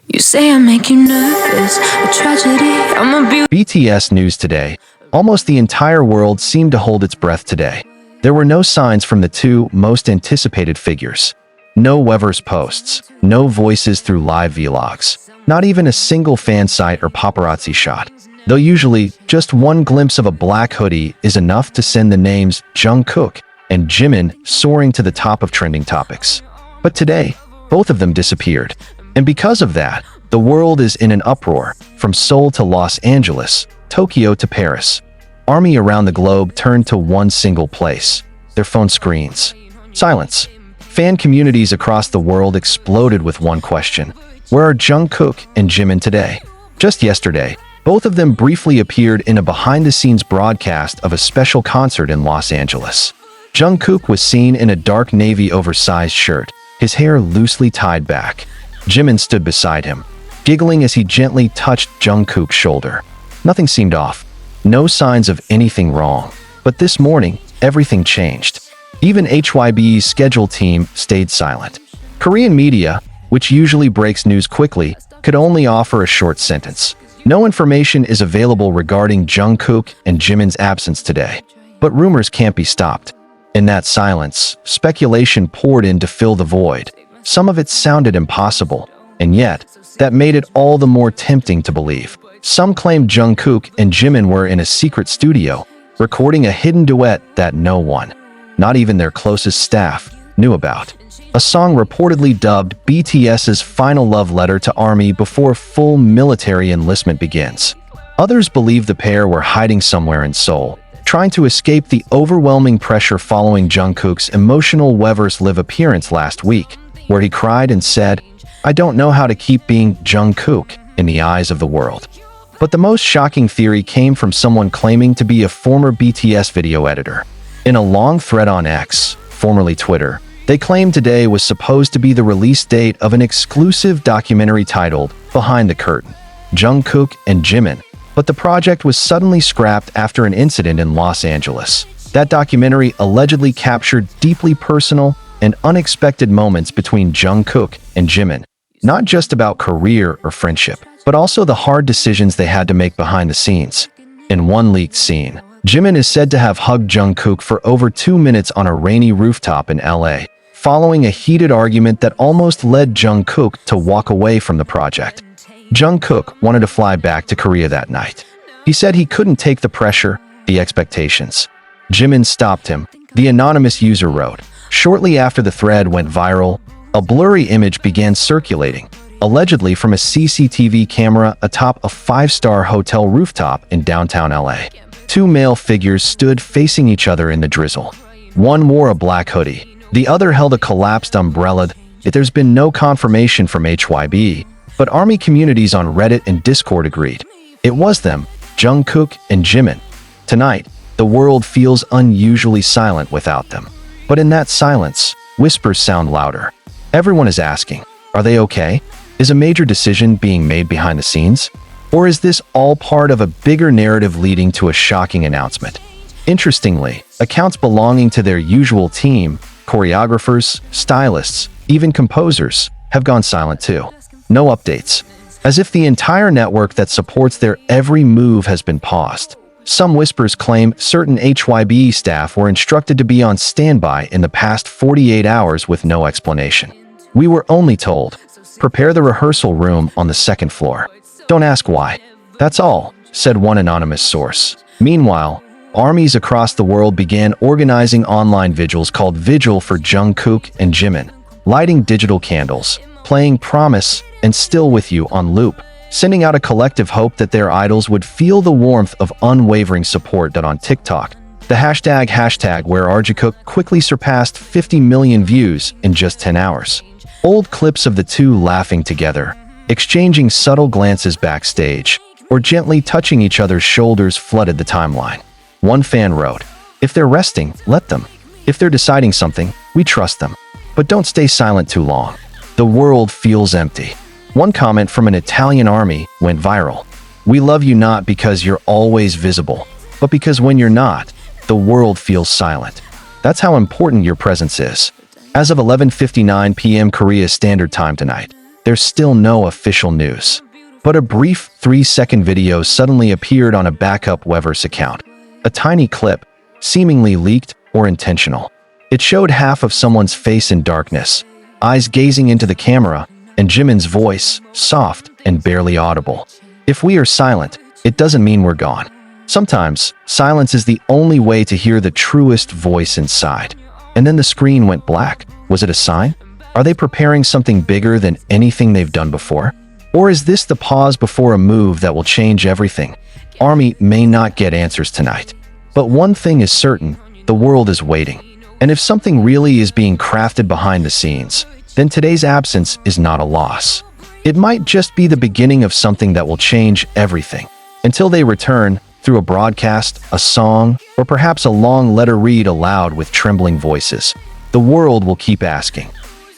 You say I make you nervous, a tragedy, I'm a beauty. BTS news today. Almost the entire world seemed to hold its breath today. There were no signs from the two most anticipated figures. No Weverse posts, no voices through live vlogs, not even a single fan site or paparazzi shot. Though usually, just one glimpse of a black hoodie is enough to send the names Jungkook and Jimin soaring to the top of trending topics. But today, both of them disappeared. And because of that, the world is in an uproar, from Seoul to Los Angeles, Tokyo to Paris. Army around the globe turned to one single place, their phone screens. Silence. Fan communities across the world exploded with one question. Where are Jungkook and Jimin today? Just yesterday, both of them briefly appeared in a behind-the-scenes broadcast of a special concert in Los Angeles. Jungkook was seen in a dark navy oversized shirt, his hair loosely tied back. Jimin stood beside him, giggling as he gently touched Jungkook's shoulder. Nothing seemed off. No signs of anything wrong. But this morning, everything changed. Even HYBE's schedule team stayed silent. Korean media, which usually breaks news quickly, could only offer a short sentence. No information is available regarding Jungkook and Jimin's absence today. But rumors can't be stopped. In that silence, speculation poured in to fill the void. Some of it sounded impossible, and yet, that made it all the more tempting to believe. Some claimed Jungkook and Jimin were in a secret studio, recording a hidden duet that no one, not even their closest staff, knew about. A song reportedly dubbed BTS's final love letter to ARMY before full military enlistment begins. Others believe the pair were hiding somewhere in Seoul, trying to escape the overwhelming pressure following Jungkook's emotional Weverse live appearance last week, where he cried and said, "I don't know how to keep being Jungkook in the eyes of the world." But the most shocking theory came from someone claiming to be a former BTS video editor. In a long thread on X, formerly Twitter, they claimed today was supposed to be the release date of an exclusive documentary titled Behind the Curtain, Jungkook and Jimin, but the project was suddenly scrapped after an incident in Los Angeles. That documentary allegedly captured deeply personal and unexpected moments between Jungkook and Jimin, not just about career or friendship, but also the hard decisions they had to make behind the scenes. In one leaked scene, Jimin is said to have hugged Jungkook for over 2 minutes on a rainy rooftop in LA, following a heated argument that almost led Jungkook to walk away from the project. Jungkook wanted to fly back to Korea that night. He said he couldn't take the pressure, the expectations. Jimin stopped him, the anonymous user wrote. Shortly after the thread went viral, a blurry image began circulating, allegedly from a CCTV camera atop a 5-star hotel rooftop in downtown LA. Two male figures stood facing each other in the drizzle. One wore a black hoodie, the other held a collapsed umbrella. There's been no confirmation from HYBE, but ARMY communities on Reddit and Discord agreed. It was them, Jungkook and Jimin. Tonight, the world feels unusually silent without them. But in that silence, whispers sound louder. Everyone is asking, are they okay? Is a major decision being made behind the scenes? Or is this all part of a bigger narrative leading to a shocking announcement? Interestingly, accounts belonging to their usual team, choreographers, stylists, even composers, have gone silent too. No updates. As if the entire network that supports their every move has been paused. Some whispers claim certain HYBE staff were instructed to be on standby in the past 48 hours with no explanation. We were only told, prepare the rehearsal room on the second floor. Don't ask why. That's all, said one anonymous source. Meanwhile, armies across the world began organizing online vigils called Vigil for Jungkook and Jimin, lighting digital candles, playing Promise and Still With You on loop, sending out a collective hope that their idols would feel the warmth of unwavering support. That on TikTok, the hashtag #WhereAreJungkook quickly surpassed 50 million views in just 10 hours. Old clips of the two laughing together, exchanging subtle glances backstage, or gently touching each other's shoulders flooded the timeline. One fan wrote, "If they're resting, let them. If they're deciding something, we trust them. But don't stay silent too long. The world feels empty." One comment from an Italian army went viral. "We love you not because you're always visible, but because when you're not, the world feels silent. That's how important your presence is." As of 11:59 p.m. Korea Standard Time tonight, there's still no official news. But a brief 3-second video suddenly appeared on a backup Weverse account. A tiny clip, seemingly leaked or intentional. It showed half of someone's face in darkness, eyes gazing into the camera, and Jimin's voice, soft and barely audible. If we are silent, it doesn't mean we're gone. Sometimes, silence is the only way to hear the truest voice inside. And then the screen went black. Was it a sign? Are they preparing something bigger than anything they've done before? Or is this the pause before a move that will change everything? Army may not get answers tonight. But one thing is certain, the world is waiting. And if something really is being crafted behind the scenes, then today's absence is not a loss. It might just be the beginning of something that will change everything. Until they return, through a broadcast, a song, or perhaps a long letter read aloud with trembling voices, the world will keep asking,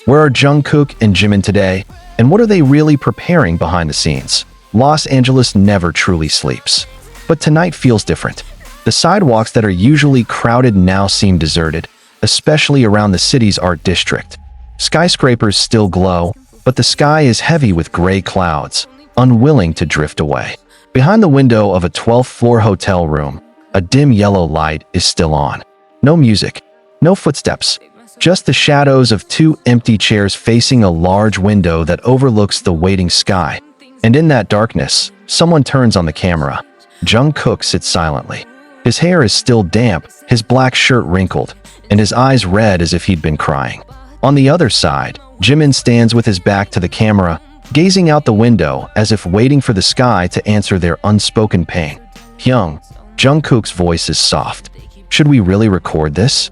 where are Jungkook and Jimin today? And what are they really preparing behind the scenes? Los Angeles never truly sleeps. But tonight feels different. The sidewalks that are usually crowded now seem deserted, especially around the city's art district. Skyscrapers still glow, but the sky is heavy with gray clouds, unwilling to drift away. Behind the window of a 12th-floor hotel room, a dim yellow light is still on. No music, no footsteps, just the shadows of 2 empty chairs facing a large window that overlooks the waiting sky. And in that darkness, someone turns on the camera. Jungkook sits silently. His hair is still damp, his black shirt wrinkled, and his eyes red as if he'd been crying. On the other side, Jimin stands with his back to the camera, gazing out the window as if waiting for the sky to answer their unspoken pain. Hyung, Jungkook's voice is soft. Should we really record this?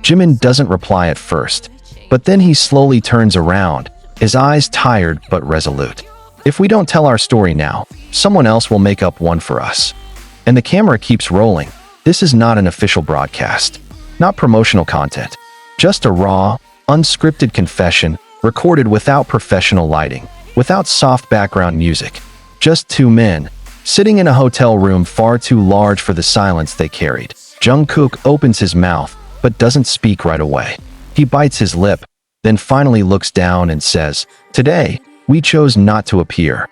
Jimin doesn't reply at first, but then he slowly turns around, his eyes tired but resolute. If we don't tell our story now, someone else will make up one for us. And the camera keeps rolling. This is not an official broadcast, not promotional content, just a raw, unscripted confession recorded without professional lighting, without soft background music. Just 2 men, sitting in a hotel room far too large for the silence they carried. Jungkook opens his mouth, but doesn't speak right away. He bites his lip, then finally looks down and says, "Today, we chose not to appear."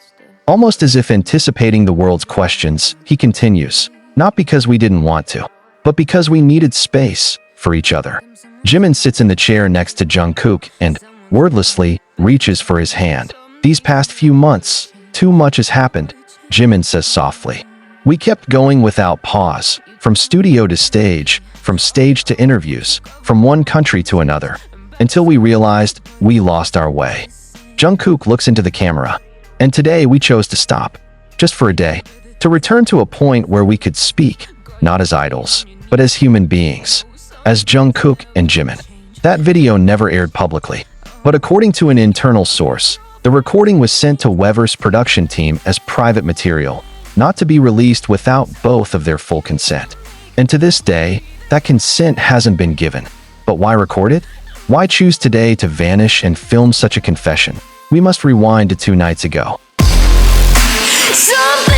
Almost as if anticipating the world's questions, he continues, "Not because we didn't want to, but because we needed space for each other." Jimin sits in the chair next to Jungkook and, wordlessly, reaches for his hand. "These past few months, too much has happened," Jimin says softly. "We kept going without pause, from studio to stage, from stage to interviews, from one country to another, until we realized we lost our way." Jungkook looks into the camera. "And today we chose to stop, just for a day, to return to a point where we could speak, not as idols, but as human beings, as Jungkook and Jimin." That video never aired publicly, but according to an internal source, the recording was sent to Wever's production team as private material, not to be released without both of their full consent. And to this day, that consent hasn't been given. But why record it? Why choose today to vanish and film such a confession? We must rewind to 2 nights ago. Something